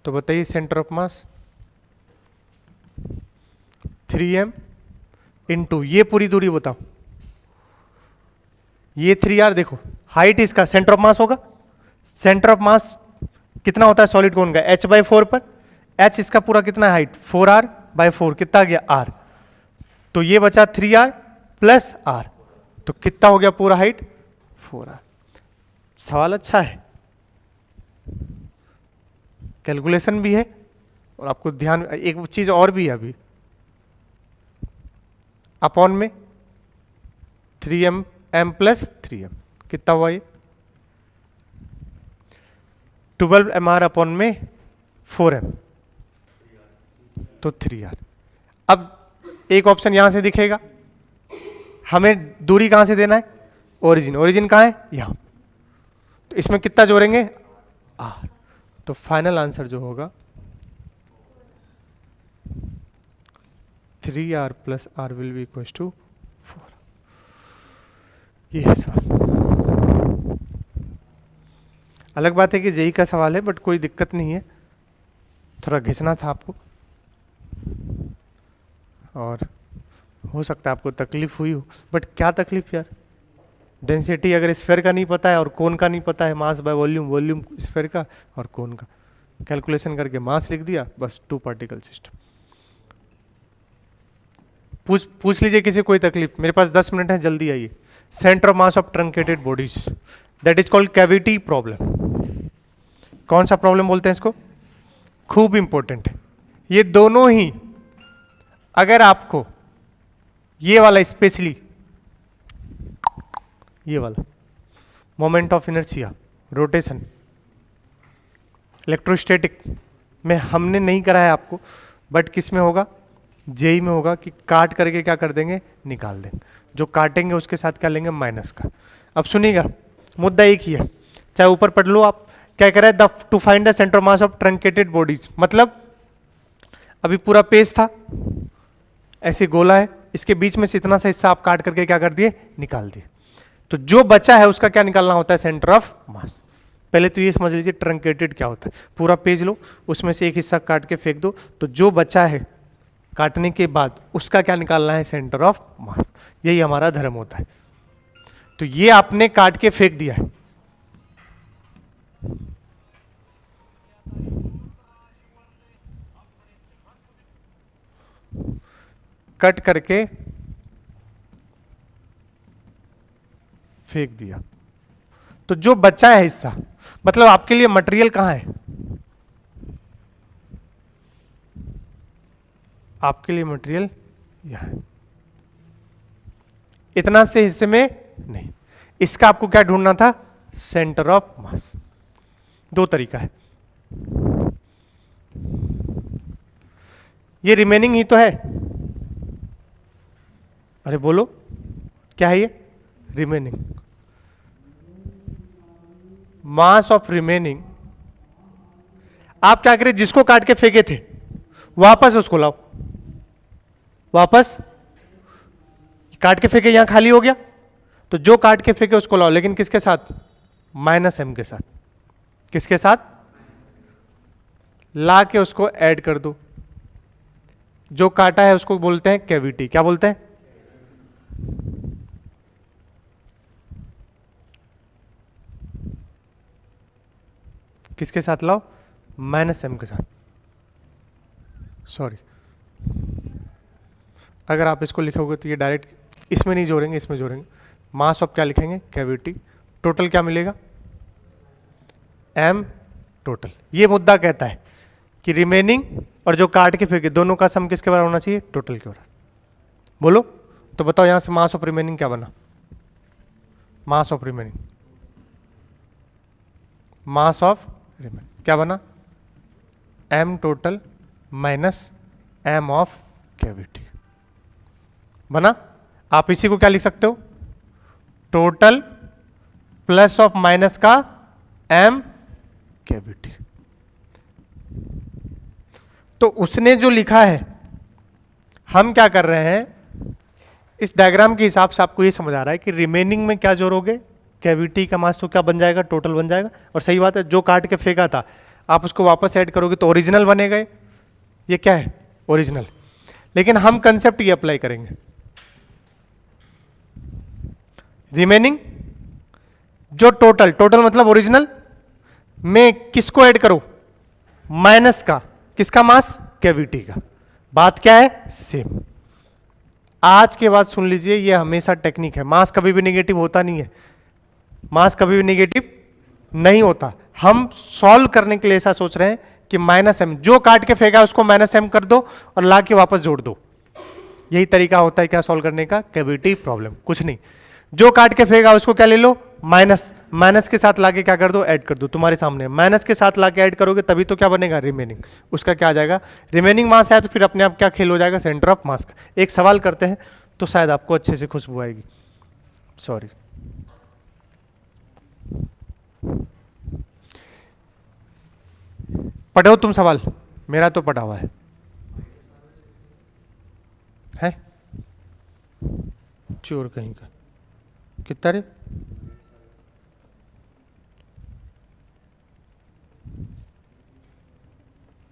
तो बताइए centre of mass 3m into ये पूरी दूरी बताओ, ये 3r देखो, हाइट इसका सेंटर ऑफ मास होगा। सेंटर ऑफ मास कितना होता है सॉलिड कोन का, h/4 पर। h इसका पूरा कितना है हाइट, 4r/4, कितना आ गया r। तो ये बचा 3r प्लस r, तो कितना हो गया पूरा हाइट 4r। सवाल अच्छा है, कैलकुलेशन भी है, और आपको ध्यान एक चीज और भी है अभी, अपॉन में 3m m प्लस 3m कितना हुआ ये 12mr अपॉन में 4m, तो 3r। अब एक ऑप्शन यहां से दिखेगा, हमें दूरी कहां से देना है, ओरिजिन। ओरिजिन कहां है, यहां। तो इसमें कितना जोड़ेंगे r। तो फाइनल आंसर जो होगा 3r plus r will be equal to 4। ये है सवाल। अलग बात है कि जेई का सवाल है, बट कोई दिक्कत नहीं है, थोड़ा घिसना था आपको, और हो सकता है आपको तकलीफ हुई हो, बट क्या तकलीफ यार, डेंसिटी अगर स्फीयर का नहीं पता है और कोन का नहीं पता है, मास बाय वॉल्यूम, वॉल्यूम स्फीयर का और कोन का, कैलकुलेशन करके मास लिख दिया बस। 2 पार्टिकल सिस्टम। पूछ लीजिए किसी कोई तकलीफ, मेरे पास 10 मिनट है, जल्दी आइए। Centre of mass of truncated bodies, that is called cavity problem. कौन सा प्रॉब्लम बोलते हैं इसको, खूब इंपॉर्टेंट है ये दोनों ही। अगर आपको ये वाला स्पेशली, ये वाला moment of inertia, rotation, electrostatic में हमने नहीं कराया आपको, बट किस में होगा, जेई में होगा, कि काट करके क्या कर देंगे, निकाल देंगे। जो काटेंगे उसके साथ क्या लेंगे, माइनस का। अब सुनिएगा, मुद्दा एक ही है, चाहे ऊपर पढ़ लो आप। क्या कह रहा है, to find the centre mass of truncated bodies, मतलब अभी पूरा पेज था, ऐसे गोला है, इसके बीच में से इतना सा हिस्सा आप काट करके क्या कर दिए, निकाल दिए। तो जो बचा है उसका क्या निकालना होता है, सेंटर ऑफ मास। पहले तो ये समझ लीजिए ट्रंकेटेड क्या होता है। पूरा पेज लो, उसमें से एक हिस्सा काट के फेंक दो, तो जो बचा है काटने के बाद उसका क्या निकालना है, सेंटर ऑफ मास। यही हमारा धर्म होता है। तो ये आपने काट के फेंक दिया है, कट करके फेंक दिया, तो जो बचा है हिस्सा, मतलब आपके लिए मटेरियल कहां है, आपके लिए मटेरियल यहां है, इतना से हिस्से में नहीं। इसका आपको क्या ढूंढना था, सेंटर ऑफ मास। 2 तरीका है, ये रिमेनिंग ही तो है, अरे बोलो क्या है ये? Remaining mass of remaining. आप क्या करें, जिसको काट के फेंके थे वापस उसको लाओ, वापस काट के फेंके, यहां खाली हो गया, तो जो काट के फेंके उसको लाओ, लेकिन किसके साथ? माइनस एम के साथ। किसके साथ? ला के उसको ऐड कर दो। जो काटा है उसको बोलते हैं कैविटी। क्या बोलते हैं? किसके साथ लाओ? माइनस एम के साथ। सॉरी, अगर आप इसको लिखोगे तो ये डायरेक्ट इसमें नहीं जोड़ेंगे, इसमें जोड़ेंगे। मास ऑफ क्या लिखेंगे? कैविटी। टोटल क्या मिलेगा? M total. ये मुद्दा कहता है कि रिमेनिंग और जो काट के फेंके दोनों का सम किसके बराबर होना चाहिए? टोटल के बराबर। बोलो तो बताओ, यहां से मास ऑफ रिमेनिंग क्या बना? Mass of remaining, mass of remaining क्या बना? M total minus m of cavity बना। आप इसी को क्या लिख सकते हो? टोटल प्लस ऑफ माइनस का एम कैविटी। तो उसने जो लिखा है, हम क्या कर रहे हैं, इस डायग्राम के हिसाब से आपको ये समझ आ रहा है कि रिमेनिंग में क्या जोड़ोगे? कैविटी का मास, तो क्या बन जाएगा? टोटल बन जाएगा। और सही बात है, जो काट के फेंका था आप उसको वापस ऐड करोगे तो ओरिजिनल बनेगा। ये क्या है? ओरिजिनल। लेकिन हम कंसेप्ट ये अप्लाई करेंगे, रिमेनिंग जो टोटल, टोटल मतलब ओरिजिनल में किसको ऐड करो? माइनस का, किसका मास? कैविटी का। बात क्या है? सेम। आज के बाद सुन लीजिए, ये हमेशा टेक्निक है। मास कभी भी नेगेटिव होता नहीं है, मास कभी भी नेगेटिव नहीं होता। हम सॉल्व करने के लिए ऐसा सोच रहे हैं कि माइनस एम, जो काट के फेंका उसको माइनस एम कर दो और ला के वापस जोड़ दो। यही तरीका होता है क्या सॉल्व करने का? Cavity problem. कुछ नहीं, जो काट के फेंका उसको क्या ले लो? माइनस, माइनस के साथ लाके क्या कर दो? ऐड कर दो। तुम्हारे सामने माइनस के साथ लाके ऐड करोगे तभी तो क्या बनेगा? रिमेनिंग। उसका क्या आ जाएगा? रिमेनिंग मास है, तो फिर अपने आप क्या खेल हो जाएगा? सेंटर ऑफ मास का। एक सवाल करते हैं तो शायद आपको अच्छे से खुशबू आएगी। सॉरी, पढ़ो तुम सवाल, मेरा तो पढ़ा हुआ है? चोर कहीं का। कितना रे?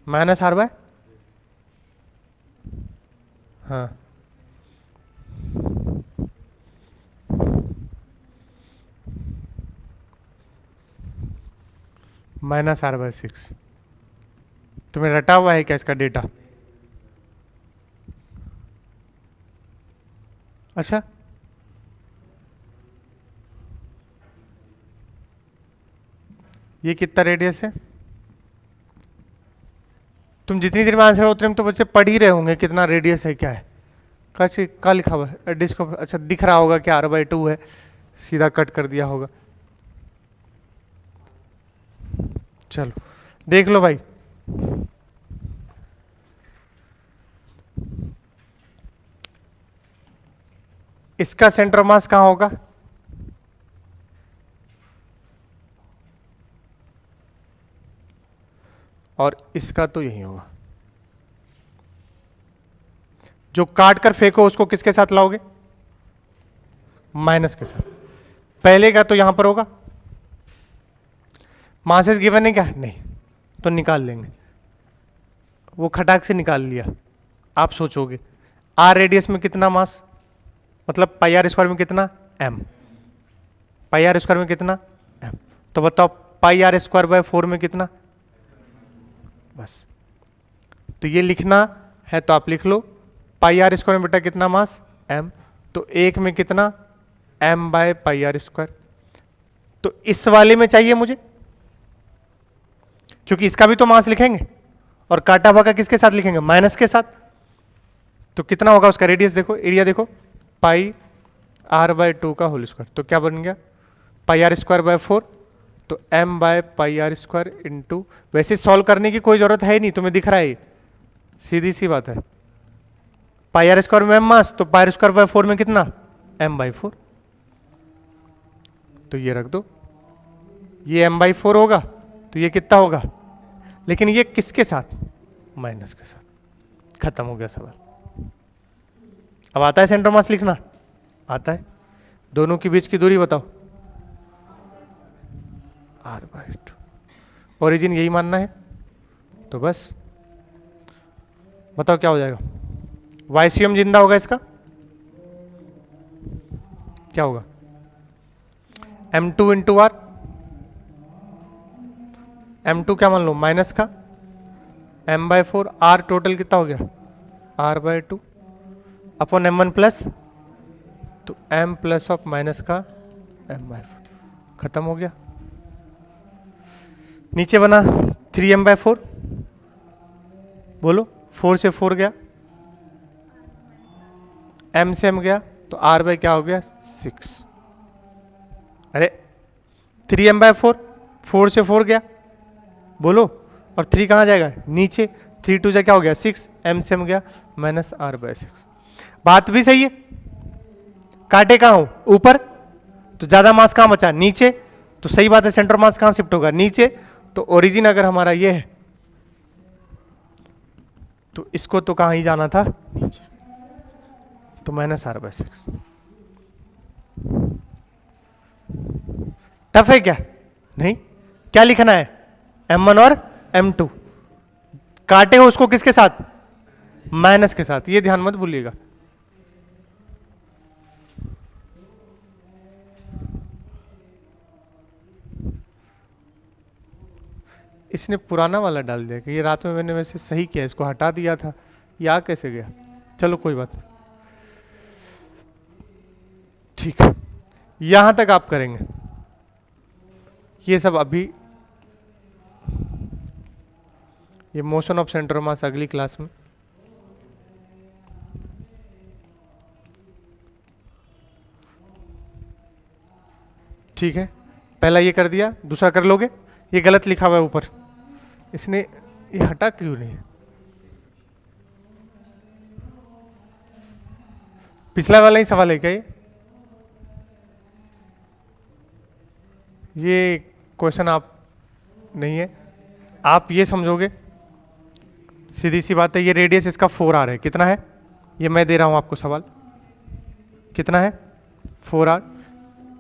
माइनस आर बाय, हाँ, माइनस आर बाय 6। तुम्हें रटा हुआ है क्या इसका डेटा? अच्छा, ये कितना रेडियस है? तुम जितनी देर में आंसर उतने में तो बच्चे पढ़ ही रहे होंगे कितना रेडियस है, क्या है। कैसे क्या लिखा हुआ है? डिस्को, अच्छा दिख रहा होगा कि r/2 है, सीधा कट कर दिया होगा। चलो देख लो भाई, इसका सेंटर ऑफ मास कहां होगा? और इसका तो यही होगा। जो काट कर फेंको उसको किसके साथ लाओगे? माइनस के साथ। पहले का तो यहां पर होगा। मासेस गिवन है क्या? नहीं, तो निकाल लेंगे। वो खटाक से निकाल लिया। आप सोचोगे आर रेडियस में कितना मास, मतलब पाई आर स्क्वायर में कितना? एम। पाई आर स्क्वायर में कितना? एम। तो बताओ पाई आर स्क्वायर बाय 4 में कितना? बस। तो ये लिखना है तो आप लिख लो, पाई आर स्क्वायर में बेटा कितना मास? एम। तो एक में कितना? M by pi r square. तो इस वाले में चाहिए मुझे, क्योंकि इसका भी तो मास लिखेंगे और काटा हुआ का किसके साथ लिखेंगे? माइनस के साथ। तो कितना होगा उसका रेडियस? देखो, एरिया देखो, पाई r/2 का होल स्क्वायर। तो क्या बन गया? पाई आर स्क्वायर बाय 4, तो m by pi r square into, वैसे सॉल्व करने की कोई जरूरत है ही नहीं, तुम्हें दिख रहा है, सीधी सी बात है। पाई आर स्क्वायर में m मास, तो पाई आर स्क्वायर बाय 4 में कितना, m/4। तो ये रख दो, ये m/4 होगा, तो ये कितना होगा, लेकिन ये किसके साथ, माइनस के साथ। खत्म हो गया सवाल। अब आता है सेंटर मास लिखना, आता है। दोनों के बीच की दूरी बताओ, r/2। ओरिजिन यही मानना है, तो बस बताओ क्या हो जाएगा। वाइसियम जिंदा होगा, इसका क्या होगा, m2 इंटू आर, m2 क्या मान लो, माइनस का, m/4, r टोटल कितना हो गया, r/2 अपॉन m1 प्लस, तो m प्लस ऑफ माइनस का m/4। खत्म हो गया। नीचे बना 3m/4, बोलो 4 से 4 गया, m से m गया, तो r बाय क्या हो गया, 6। अरे 3m/4, 4 से 4 गया, बोलो, और 3 कहाँ जाएगा, नीचे, 3 2 जा क्या हो गया 6, m से m गया, माइनस r/6। बात भी सही है, काटे कहाँ हो, ऊपर, तो ज्यादा मास कहाँ बचा, नीचे, तो सही बात है, सेंटर मास कहाँ शिफ्ट होगा, नीचे। तो ओरिजिन अगर हमारा ये है, तो इसको तो कहाँ ही जाना था, नीचे, तो माइनस r/6। टफ है क्या, नहीं, क्या लिखना है, m1 और m2, काटे हो उसको किसके साथ, माइनस के साथ, ये ध्यान मत भूलिएगा। इसने पुराना वाला डाल दिया कि ये रात में मैंने वैसे सही किया, इसको हटा दिया था, ये आ कैसे गया, चलो कोई बात नहीं, ठीक है। यहां तक आप करेंगे ये सब। अभी ये मोशन ऑफ सेंटर मास अगली क्लास में, ठीक है। पहला ये कर दिया, दूसरा कर लोगे, ये गलत लिखा हुआ है ऊपर, इसने ये हटा क्यों नहीं, पिछला वाला ही सवाल है क्या ये क्वेश्चन आप नहीं है, आप ये समझोगे, सीधी सी बात है, ये रेडियस इसका 4r है, कितना है, ये मैं दे रहा हूं आपको सवाल, कितना है 4r,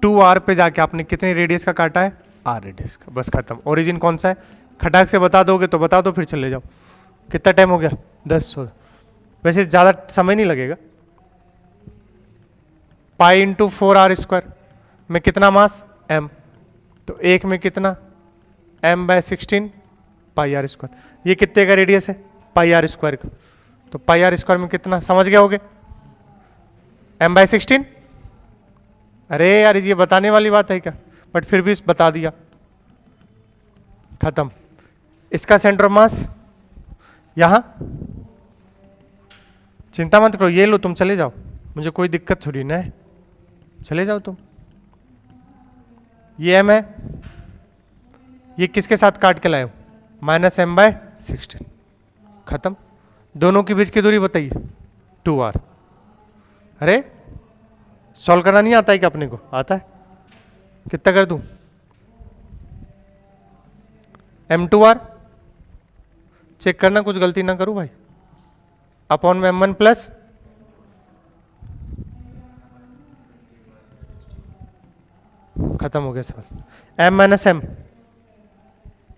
2r पे जाके आपने कितने रेडियस का काटा है, r रेडियस का, बस खत्म। ओरिजिन कौन सा है, खटाक से बता दोगे तो बता दो, फिर चले जाओ। कितना टाइम हो गया, 10 हो, वैसे ज़्यादा समय नहीं लगेगा। पाई इंटू 4r² में कितना मास, m, तो एक में कितना, m/16 πr², ये कितने का रेडियस है, πr² का, तो πr² में कितना, समझ गए होगे, m/16। अरे यार ये बताने वाली बात है क्या, बट फिर भी बता दिया, खत्म। इसका सेंटर मास यहां, चिंता मत करो, ये लो तुम चले जाओ, मुझे कोई दिक्कत थोड़ी ना है, चले जाओ तुम। ये m है, ये किसके साथ काट के लाए हो, -m/16, खत्म। दोनों के बीच की दूरी बताइए, 2r। अरे सॉल्व करना नहीं आता है क्या अपने को, आता है, कितना कर दूं, m2r, चेक करना कुछ गलती ना करूं भाई, अपॉन में m1 प्लस, खत्म हो गया सवाल। m - m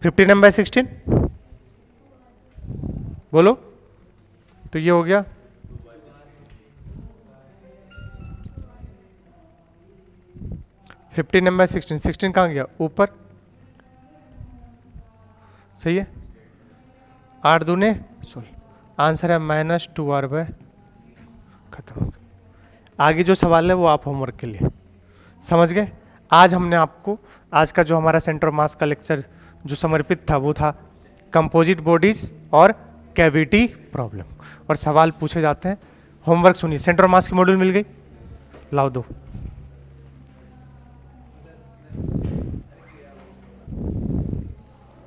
15m/16, बोलो, तो ये हो गया 15m/16, 16 कहाँ गया ऊपर, सही है, 8 दूने 16, आंसर है -2r/, खत्म हो गया। आगे जो सवाल है वो आप होमवर्क के लिए समझ गए। आज हमने आपको, आज का जो हमारा सेंटर मास का लेक्चर जो समर्पित था वो था कंपोजिट बॉडीज और कैविटी प्रॉब्लम, और सवाल पूछे जाते हैं। होमवर्क सुनिए, सेंटर मास की मॉड्यूल मिल गई, लाओ दो,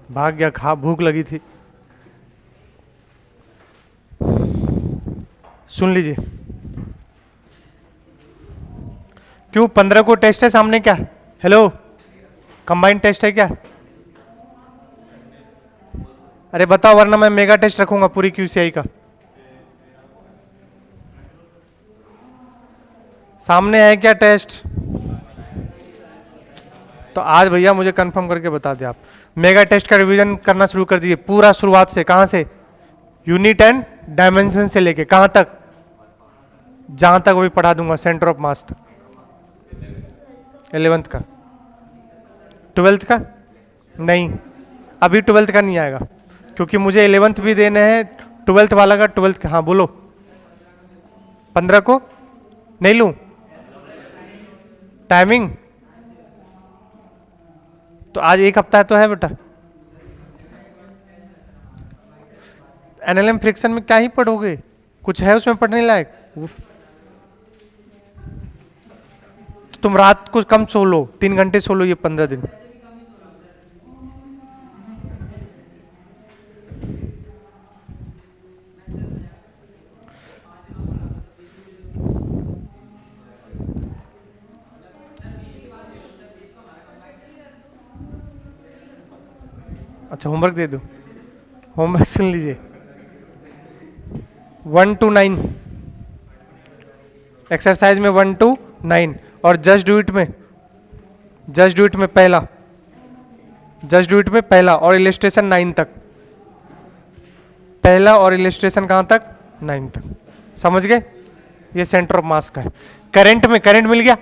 भाग गया, खा, भूख लगी थी। सुन लीजिए, क्यों 15 को टेस्ट है, सामने क्या, हेलो कंबाइंड टेस्ट है क्या? अरे बताओ, वरना मैं मेगा टेस्ट रखूंगा पूरी QCI का। सामने है क्या टेस्ट? तो आज भैया मुझे कंफर्म करके बता दिया आप, मेगा टेस्ट का रिवीजन करना शुरू कर दिए पूरा, शुरुआत से। कहां से? यूनिट एंड डायमेंशन से लेके कहां तक? जहां तक वही पढ़ा दूंगा, सेंटर ऑफ मास तक। 11th का, 12th का नहीं, अभी 12th का नहीं आएगा, क्योंकि मुझे 11th भी देने हैं, 12th वाला का 12th का। हाँ बोलो, 15 को नहीं लूं? टाइमिंग तो आज एक हफ्ता तो है बेटा। NLM फ्रिक्शन में क्या ही पढ़ोगे, कुछ है उसमें पढ़ने लायक? तो तुम रात को कम सो लो, 3 घंटे सो लो ये 15 दिन। अच्छा होमवर्क दे दूं? होमवर्क सुन लीजिए, 1 to 9 एक्सरसाइज में, 1 to 9, और जस्ट डू इट में, जस्ट डू इट में पहला, जस्ट डू इट में पहला और इलिस्ट्रेशन 9 तक, पहला और इलिस्ट्रेशन कहां तक? 9 तक। समझ गए? ये सेंटर ऑफ मास का है। करंट में, करंट मिल गया,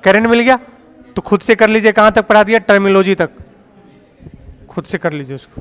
करंट मिल गया तो खुद से कर लीजिए, कहां तक पढ़ा दिया? टर्मिनोलॉजी तक, खुद से कर लीजिए उसको।